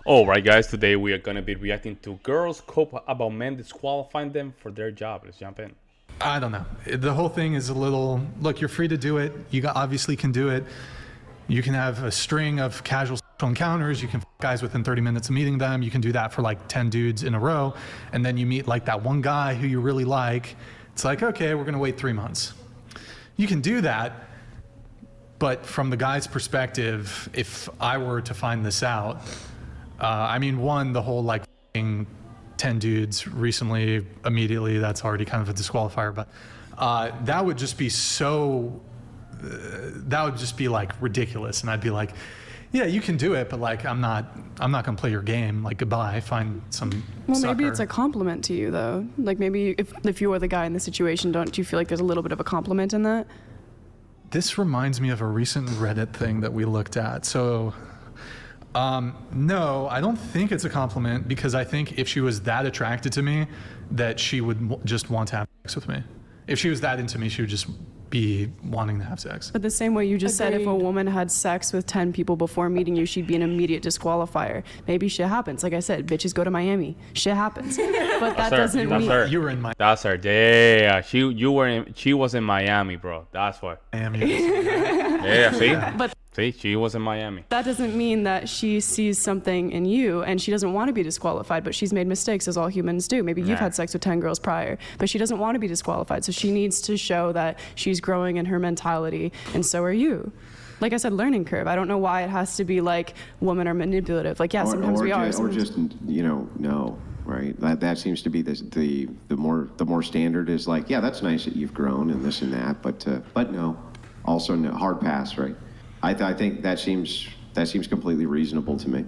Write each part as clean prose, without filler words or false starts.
All right, guys. Today we are gonna be reacting to girls cope about men disqualifying them for their job. Let's jump in. I don't know. The whole thing is a little, look, you're free to do it. You obviously can do it. You can have a string of casual sexual encounters. You can f guys within 30 minutes of meeting them. You can do that for like 10 dudes in a row. And then you meet like that one guy who you really like. It's like, okay, we're going to wait 3 months. You can do that. But from the guy's perspective, if I were to find this out, I mean, one, the whole like 10 dudes recently, immediately, that's already kind of a disqualifier. But that would just be so, that would just be like ridiculous. And I'd be like, yeah, you can do it, but like, I'm not gonna play your game. Like, goodbye, find some Well, maybe sucker. it's a compliment to you though. Like maybe if you were the guy in the situation, don't you feel like there's a little bit of a compliment in that? This reminds me of a recent Reddit thing that we looked at. So, no, I don't think it's a compliment, because I think if she was that attracted to me, that she would just want to have sex with me. If she was that into me, she would just be wanting to have sex. But the same way you just said, if a Agreed. woman had sex with 10 people before meeting you, she'd be an immediate disqualifier. Maybe shit happens. Like I said, bitches go to Miami. Shit happens. But that doesn't That's mean... her. You were in That's her. Yeah, she was in Miami, bro. That's why. Miami. Yeah, see? But See, she was in Miami. that doesn't mean that she sees something in you and she doesn't want to be disqualified, but she's made mistakes as all humans do. Maybe you've Nah. had sex with 10 girls prior, but she doesn't want to be disqualified. So she needs to show that she's growing in her mentality, and so are you. Like I said, learning curve. I don't know why it has to be like women are manipulative. Like, yeah, sometimes we are. Or sometimes- just, no, right? That seems to be the more standard is like, yeah, that's nice that you've grown and this and that, but no, also no, hard pass, right? I think that seems completely reasonable to me.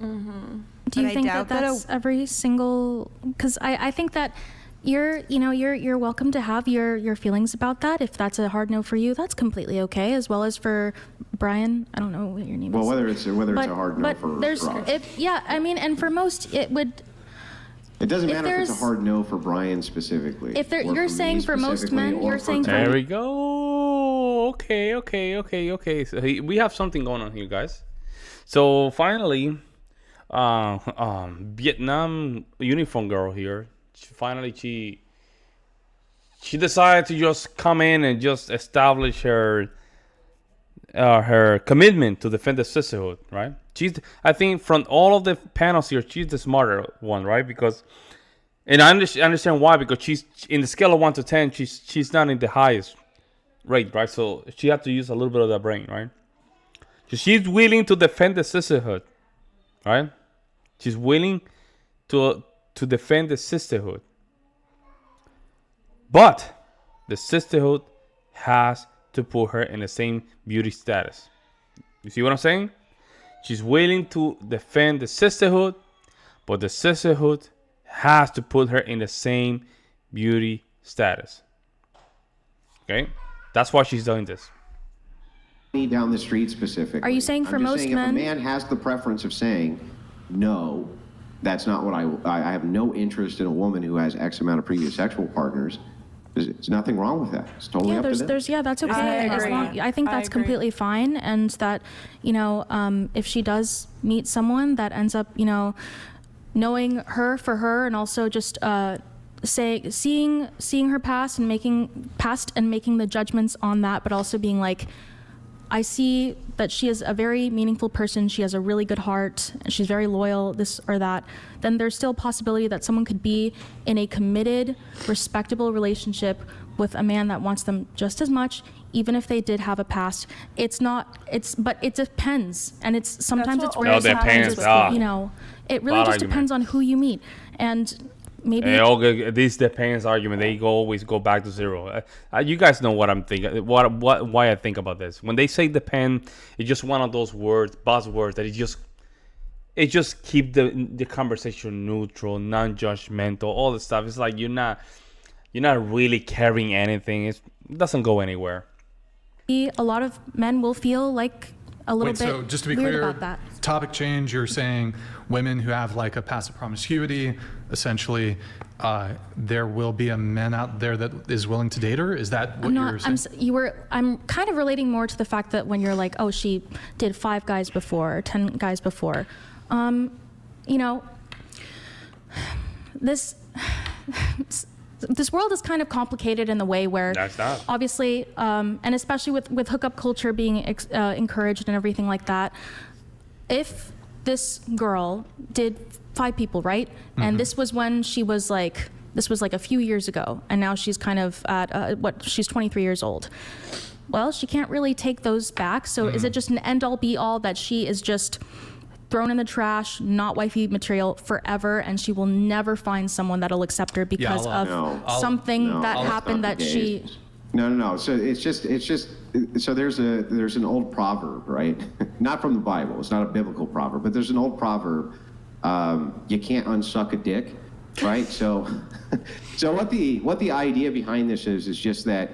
Do you But I think doubt that that's every single? Because I think that you're welcome to have your feelings about that. If that's a hard no for you, that's completely okay. As well as for Brian, I don't know what your name Well, is. whether it's a hard no but for there's Ross. I mean, and for most it would. It doesn't if matter if it's a there's- hard no for Brian specifically. If there- or you're for me saying for most specifically, men, or you're for saying for- There we go. Okay. So we have something going on here, guys. So finally, Vietnam uniform girl here. She decided to just come in and just establish her commitment to defend the sisterhood, right? I think from all of the panels here, she's the smarter one, right? Because, and I understand why, because she's in the scale of 1 to 10, she's not in the highest rate, right? So she had to use a little bit of that brain, right? So she's willing to defend the sisterhood, right? She's willing to defend the sisterhood, but the sisterhood has to put her in the same beauty status. You see what I'm saying? She's willing to defend the sisterhood, but the sisterhood has to put her in the same beauty status. Okay? That's why she's doing this. Me down the street specifically. Are you saying for I'm just most saying men- if a man has the preference of saying, no, that's not what I have no interest in a woman who has X amount of previous sexual partners, there's nothing wrong with that. It's totally Yeah, up to them. that's okay. I agree. I think that's agree. completely fine, and that if she does meet someone that ends up knowing her for her, and also just seeing her past and making the judgments on that, but also being like, I see that she is a very meaningful person. She has a really good heart. And she's very loyal, this or that. Then there's still a possibility that someone could be in a committed, respectable relationship with a man that wants them just as much, even if they did have a past. But it depends. And sometimes it's rare. No, depends. Sometimes it's, it really Bad just argument. depends on who you meet. And maybe This depends argument. They always go back to zero. You guys know what I'm thinking. Why I think about this. When they say depend, it's just one of those buzzwords that it just keep the conversation neutral, non-judgmental, all the stuff. It's like you're not really carrying anything. It doesn't go anywhere. a lot of men will feel like a little Wait, bit so just to be weird clear, about that. topic change, you're saying women who have like a passive promiscuity, essentially, there will be a man out there that is willing to date her? Is that what you're saying? I'm kind of relating more to the fact that when you're like, oh, she did 5 guys before, or 10 guys before. you know, this world is kind of complicated in the way where That's not. obviously, and especially with hookup culture being encouraged and everything like that, if this girl did 5 people, right? And this was when she was like, this was like a few years ago, and now she's kind of at, she's 23 years old. Well, she can't really take those back, so is it just an end-all be-all that she is just thrown in the trash, not wifey material forever, and she will never find someone that'll accept her because of something that happened that she... No. So it's just. So there's an old proverb, right? Not from the Bible. It's not a biblical proverb, but there's an old proverb. You can't unsuck a dick, right? So, so what the idea behind this is just that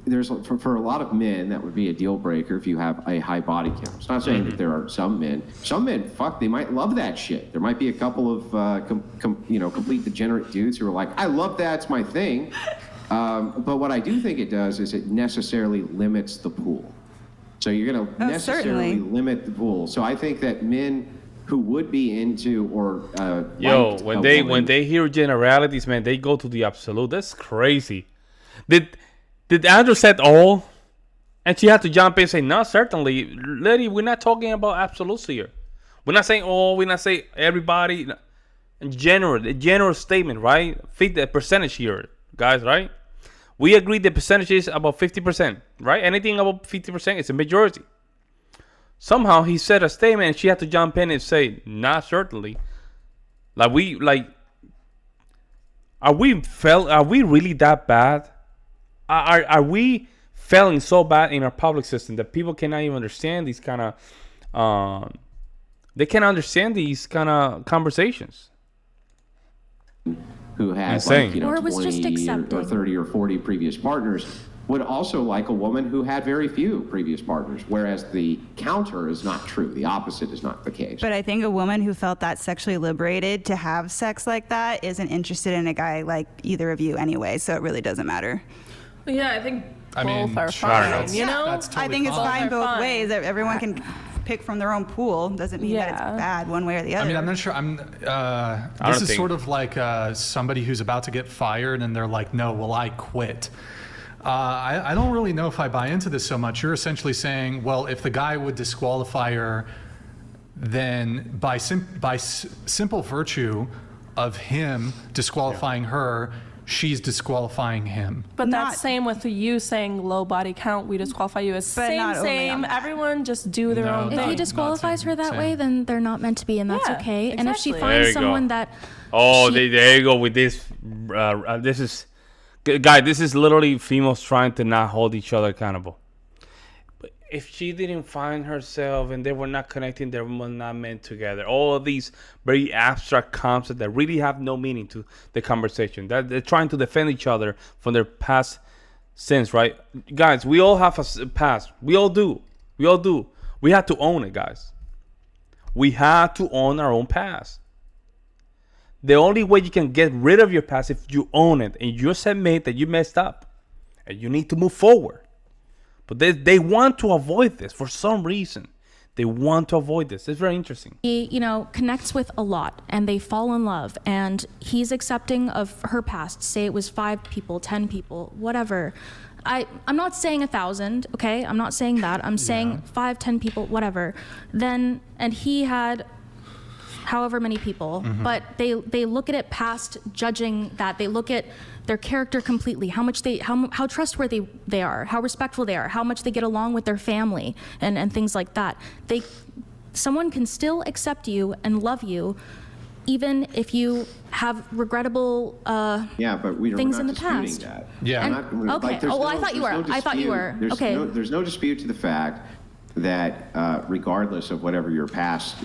there's for a lot of men that would be a deal breaker if you have a high body count. It's not saying that there are some men. Some men, fuck, they might love that shit. There might be a couple of complete degenerate dudes who are like, I love that, it's my thing. But what I do think it does is it necessarily limits the pool. So you're going to necessarily limit the pool. So I think that men who would be into or when they hear generalities, man, they go to the absolute. That's crazy. Did Andrew said all, and she had to jump in and say, no, certainly, lady, we're not talking about absolutes here. We're not saying all. We're not saying everybody. In general, a general statement, right? Fit the percentage here, guys, right? We agree the percentage is about 50%, right? Anything above 50% is a majority. Somehow he said a statement and she had to jump in and say, not certainly. Are we really that bad? Are we failing so bad in our public system that people cannot even understand these kind of they can't understand these kind of conversations? Who had or it was 20 just or 30 or 40 previous partners would also like a woman who had very few previous partners, whereas the counter is not true. The opposite is not the case. But I think a woman who felt that sexually liberated to have sex like that isn't interested in a guy like either of you anyway, so it really doesn't matter. Yeah, I think both are sure, I don't fine, know. you know? That's totally I think it's fine both fine. ways. Everyone can pick from their own pool. Doesn't mean that it's bad one way or the other. I mean, I'm not sure. This is sort of like somebody who's about to get fired and they're like, no, well, I quit. I don't really know if I buy into this so much. You're essentially saying, well, if the guy would disqualify her, then by simple virtue of him disqualifying her, she's disqualifying him. But Not- that's same with you saying low body count, we disqualify you. It's But not only same. on that. Everyone just do their own If thing. he disqualifies her that way, then they're not meant to be, and that's Yeah, okay. And if she exactly. There finds you go. someone that There you go with this. This is, guy. This is literally females trying to not hold each other accountable. But if she didn't find herself and they were not connecting, they were not meant together. All of these very abstract concepts that really have no meaning to the conversation. That they're trying to defend each other from their past sins, right? Guys, we all have a past. We all do. We have to own it, guys. We have to own our own past. The only way you can get rid of your past is if you own it and you admit that you messed up and you need to move forward. But they want to avoid this for some reason. They want to avoid this. It's very interesting. he, connects with a lot, and they fall in love, and he's accepting of her past. Say it was 5 people, 10 people, whatever. I'm not saying 1,000, okay? I'm not saying that. I'm saying 5, 10 people, whatever. Then, and he had however many people, but they look at it past judging that. They look at their character completely, how trustworthy they are, how respectful they are, how much they get along with their family, and things like that. Someone can still accept you and love you, even if you have regrettable but we're things not in the disputing past. that. Yeah. Okay. Oh, well, I thought you were. I thought you were. Okay. There's no dispute to the fact that regardless of whatever your past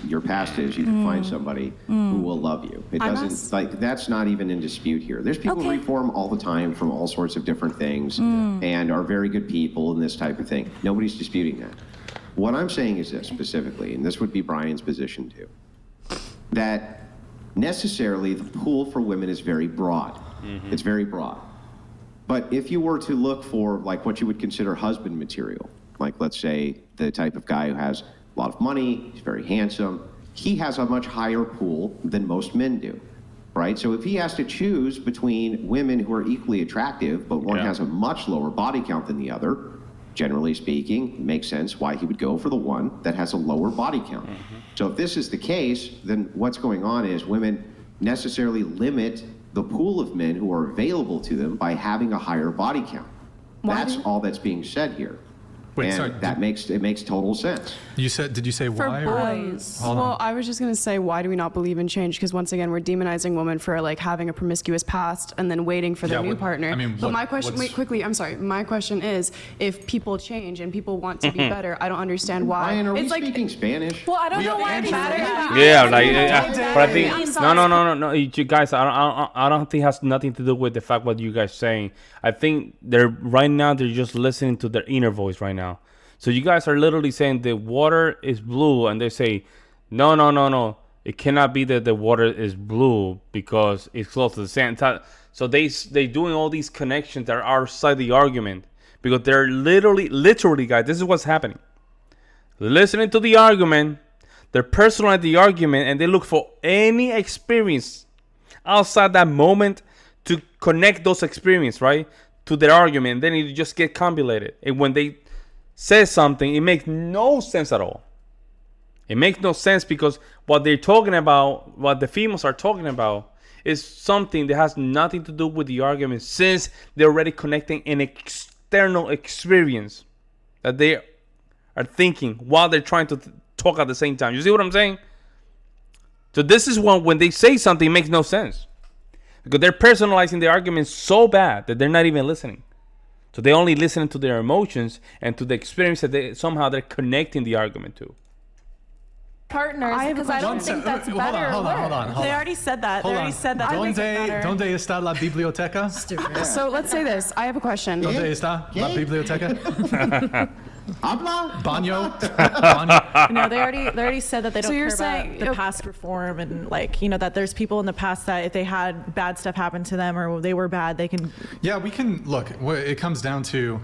is, you can find somebody who will love you. It doesn't that's not even in dispute here. There's people who reform all the time from all sorts of different things and are very good people and this type of thing. Nobody's disputing that. What I'm saying is this specifically, and this would be Brian's position too, that necessarily the pool for women is very broad. It's very broad. But if you were to look for like what you would consider husband material, like let's say the type of guy who has a lot of money, he's very handsome, he has a much higher pool than most men do, right? So if he has to choose between women who are equally attractive, but one has a much lower body count than the other, generally speaking, it makes sense why he would go for the one that has a lower body count. So if this is the case, then what's going on is women necessarily limit the pool of men who are available to them by having a higher body count. That's all that's being said here. Wait, and sorry, that makes total sense. Did you say For why? boys. Hold Well, on. I was just gonna say, why do we not believe in change? Because once again, we're demonizing women for like having a promiscuous past and then waiting for their Yeah, new what- partner. I mean, but what- my question, what's- wait, quickly, I'm sorry. My question is, if people change and people want to be better, I don't understand why. Ryan, are we It's like speaking Spanish? Well, I don't know why it matters. Yeah, like, but I think I'm sorry. no. You guys, I don't think it has nothing to do with the fact what you guys saying. I think they're just listening to their inner voice right now. So you guys are literally saying the water is blue, and they say, no. It cannot be that the water is blue because it's close to the sand. So they doing all these connections that are outside the argument because they're literally, guys. This is what's happening. They're listening to the argument, they're personalizing the argument, and they look for any experience outside that moment to connect those experiences, right, to their argument. Then it just get convoluted. And when they say something, it makes no sense at all. It makes no sense because what they're talking about, what the females are talking about, is something that has nothing to do with the argument, since they're already connecting an external experience that they are thinking while they're trying to talk at the same time. You see what I'm saying? So this is when they say something, it makes no sense because they're personalizing the argument so bad that they're not even listening. So they only listen to their emotions and to the experience that they're connecting the argument to. Partners, because I don't think that's better. Hold on. They already said that. Hold They on. already said that. They make it better. ¿Dónde está la biblioteca? So let's say this. I have a question. ¿Dónde está la biblioteca? Habla? Baño? No, they already said that they don't So you're care saying- about the past reform and that there's people in the past that if they had bad stuff happen to them or they were bad, they can. Yeah, we can look. It comes down to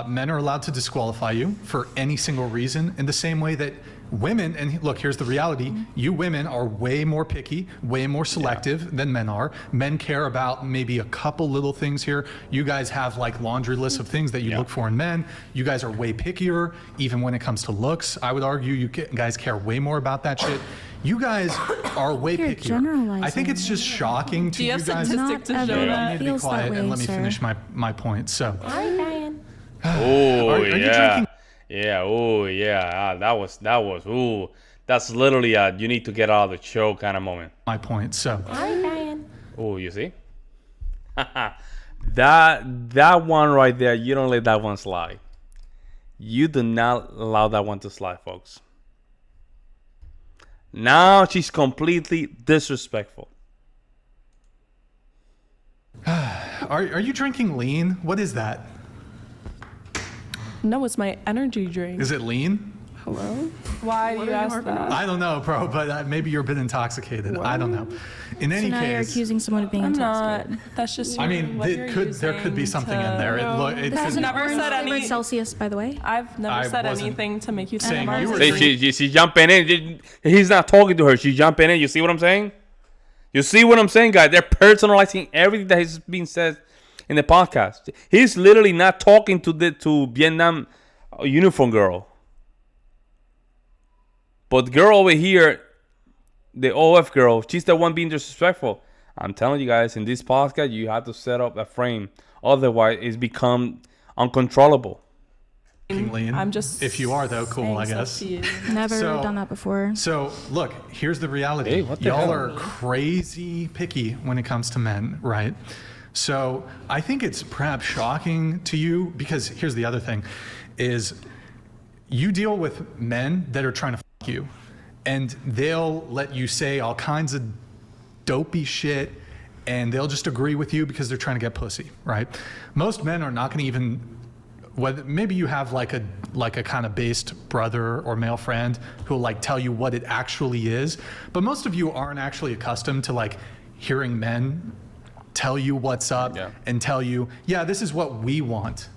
men are allowed to disqualify you for any single reason in the same way that women, and look, here's the reality. You women are way more picky, way more selective than men are. Men care about maybe a couple little things here. You guys have like laundry lists of things that you look for in men. You guys are way pickier, even when it comes to looks. I would argue you guys care way more about that shit. You guys are way You're pickier. generalizing. I think it's just shocking to Do you have guys. statistics to Not show everyone that? I need to be feels that quiet and way, let me sir. finish my point. So, Oh Are you yeah, drinking- yeah. Oh yeah. That was. Ooh, that's literally a you need to get out of the show kind of moment. my point. So, Oh, you see? that one right there, you don't let that one slide. You do not allow that one to slide, folks. Now she's completely disrespectful. are you drinking lean? What is that? No, it's my energy drink. Is it lean? Why do you ask that? I don't know, bro, but maybe you're a bit intoxicated. I don't know. In So any now you're case, accusing someone of being I'm not. intoxicated. That's just. I mean, what there you're could be using something to- in there. It This is could, an Never orange said flavored any- Celsius, by the way. I've never I said wasn't anything to make you saying think you were I'm She's jumping in. He's not talking to her. She's jumping in. You see what I'm saying? You see what I'm saying, guys? They're personalizing everything that has been said in the podcast. He's literally not talking to Vietnam uniform girl. But the girl over here, the OF girl, she's the one being disrespectful. I'm telling you guys, in this podcast, you have to set up a frame. Otherwise, it's become uncontrollable. lean. I'm just. If you are, though, cool, I saying guess. stuff to you. Never So- done that before. So, look, here's the reality. Hey, what the Y'all hell? are crazy picky when it comes to men, right? So, I think it's perhaps shocking to you because here's the other thing is you deal with men that are trying to fuck you and they'll let you say all kinds of dopey shit and they'll just agree with you because they're trying to get pussy, right? Most men are not going to even whether maybe you have like a kind of based brother or male friend who'll like tell you what it actually is, but most of you aren't actually accustomed to like hearing men tell you what's up and tell you, yeah, this is what we want.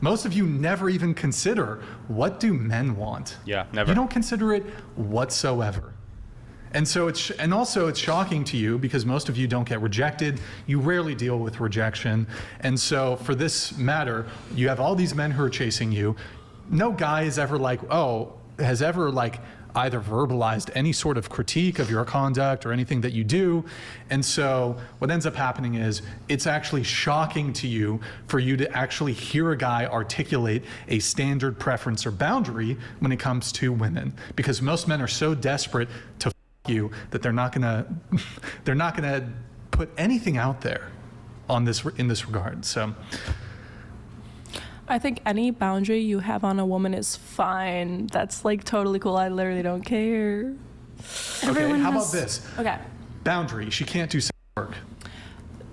Most of you never even consider what do men want. Yeah, never. You don't consider it whatsoever. And so it's shocking to you because most of you don't get rejected. You rarely deal with rejection. And so for this matter, you have all these men who are chasing you. No guy is ever has ever either verbalized any sort of critique of your conduct or anything that you do. And so what ends up happening is it's actually shocking to you for you to actually hear a guy articulate a standard preference or boundary when it comes to women, because most men are so desperate to you that they're not gonna put anything out there in this regard. So I think any boundary you have on a woman is fine. That's like totally cool. I literally don't care. okay, how about this Okay, boundary? She can't do sex work.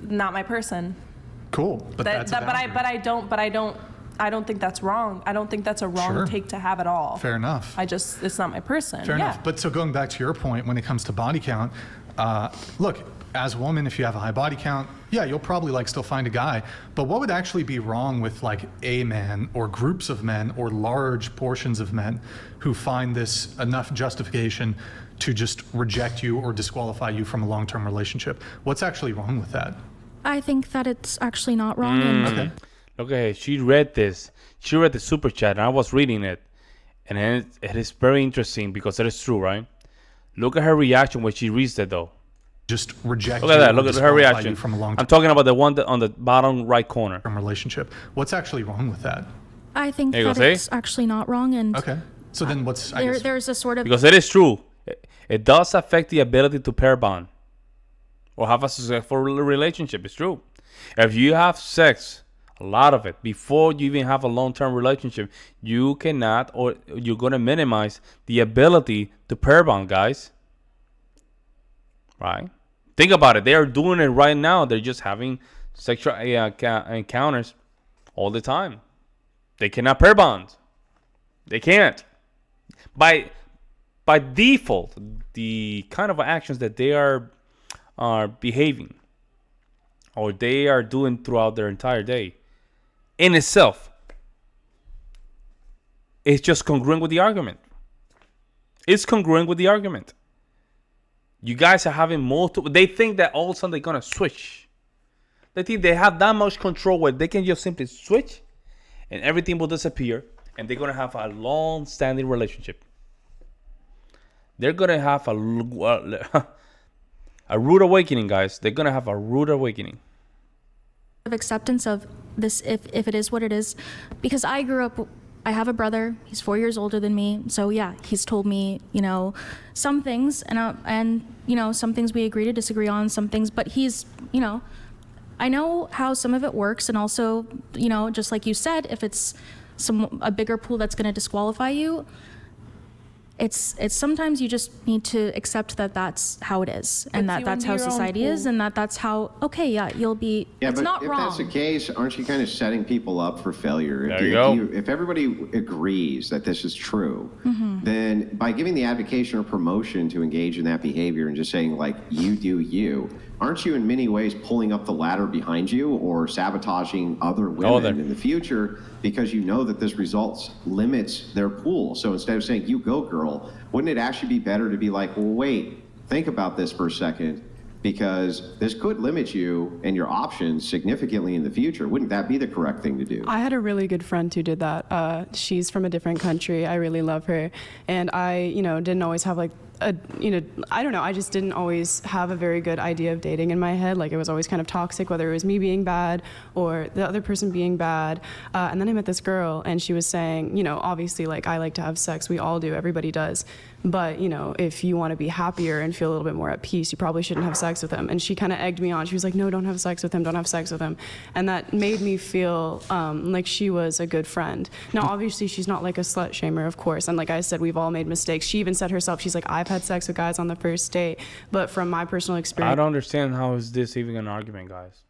not my person. Cool, but that's a boundary. But I don't think that's wrong. I don't think that's a wrong Sure. take to have at all. Fair enough. It's not my person. Fair yeah. enough. But so going back to your point, when it comes to body count, look, as a woman, if you have a high body count, yeah, you'll probably still find a guy. But what would actually be wrong with a man or groups of men or large portions of men who find this enough justification to just reject you or disqualify you from a long-term relationship? What's actually wrong with that? I think that it's actually not wrong. And Okay. Okay, she read this. She read the super chat, and I was reading it, and it is very interesting because it is true, right? Look at her reaction when she reads it, though. Just reject Look at you that. or Look at her disqualify reaction. you from a I'm long-term talking about the one on the bottom right corner. relationship. What's actually wrong with that? I think There you that go, see? it's actually not wrong. And Okay. So then what's I guess, there's a sort of Because it is true. It does affect the ability to pair bond or have a successful relationship. It's true. If you have sex, a lot of it, before you even have a long-term relationship, you cannot, or you're going to minimize the ability to pair bond, guys. Right? Think about it. They are doing it right now. They're just having sexual encounters all the time. They cannot pair bond. They can't. By default, the kind of actions that they are behaving or they are doing throughout their entire day in itself is just congruent with the argument. It's congruent with the argument. You guys are having multiple. They think that all of a sudden they're going to switch. They think they have that much control where they can just simply switch and everything will disappear and they're going to have a long-standing relationship. They're going to have a rude awakening, guys. They're going to have a rude awakening. of acceptance of this, if it is what it is, because I have a brother, he's 4 years older than me, so yeah, he's told me, some things, and some things we agree to disagree on, some things, but he's, I know how some of it works, and also, just like you said, if it's a bigger pool that's going to disqualify you, it's sometimes you just need to accept that that's how it is, and that's how society is, and that's how, okay, yeah, you'll be, Yeah, it's but not if wrong. that's the case, aren't you kind of setting people up for failure? There you go. If everybody agrees that this is true, Mm-hmm. then by giving the advocation or promotion to engage in that behavior and just saying, like, you do you, aren't you in many ways pulling up the ladder behind you or sabotaging other women in the future because you know that this results limits their pool? So instead of saying, you go, girl, wouldn't it actually be better to be like, well, wait, think about this for a second, because this could limit you and your options significantly in the future. Wouldn't that be the correct thing to do? I had a really good friend who did that. She's from a different country. I really love her. And I, didn't always have I don't know. I just didn't always have a very good idea of dating in my head. Like, it was always kind of toxic, whether it was me being bad or the other person being bad. And then I met this girl, and she was saying, obviously, like, I like to have sex. We all do. Everybody does. But, if you want to be happier and feel a little bit more at peace, you probably shouldn't have sex with him. And she kind of egged me on. She was like, no, don't have sex with him. Don't have sex with him. And that made me feel like she was a good friend. Now, obviously, she's not like a slut shamer, of course. And like I said, we've all made mistakes. She even said herself, she's like, I've had sex with guys on the first date. But from my personal experience, I don't understand how is this even an argument, guys.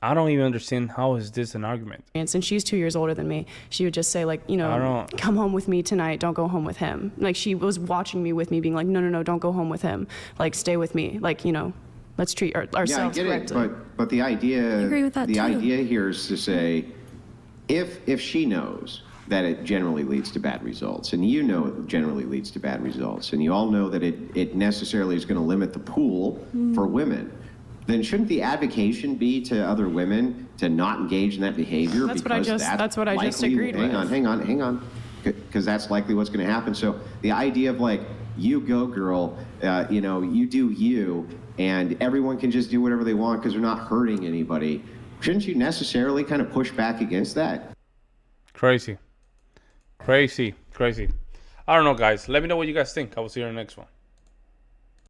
I don't even understand how is this an argument. and she's 2 years older than me, she would just say, like, don't- come home with me tonight, don't go home with him. Like, she was watching me with me, being like, no, don't go home with him, like, stay with me, like, let's treat ourselves Yeah, I get correctly. it, but the idea, I agree with that the too. idea here is to say, if she knows that it generally leads to bad results. And you know it generally leads to bad results. And you all know that it necessarily is going to limit the pool for women. Then shouldn't the advocation be to other women to not engage in that behavior? That's what I just agreed with. Hang on. Because that's likely what's going to happen. So the idea of like, you go girl, you do you, and everyone can just do whatever they want because they're not hurting anybody. Shouldn't you necessarily kind of push back against that? Crazy. I don't know, guys. Let me know what you guys think. I will see you in the next one.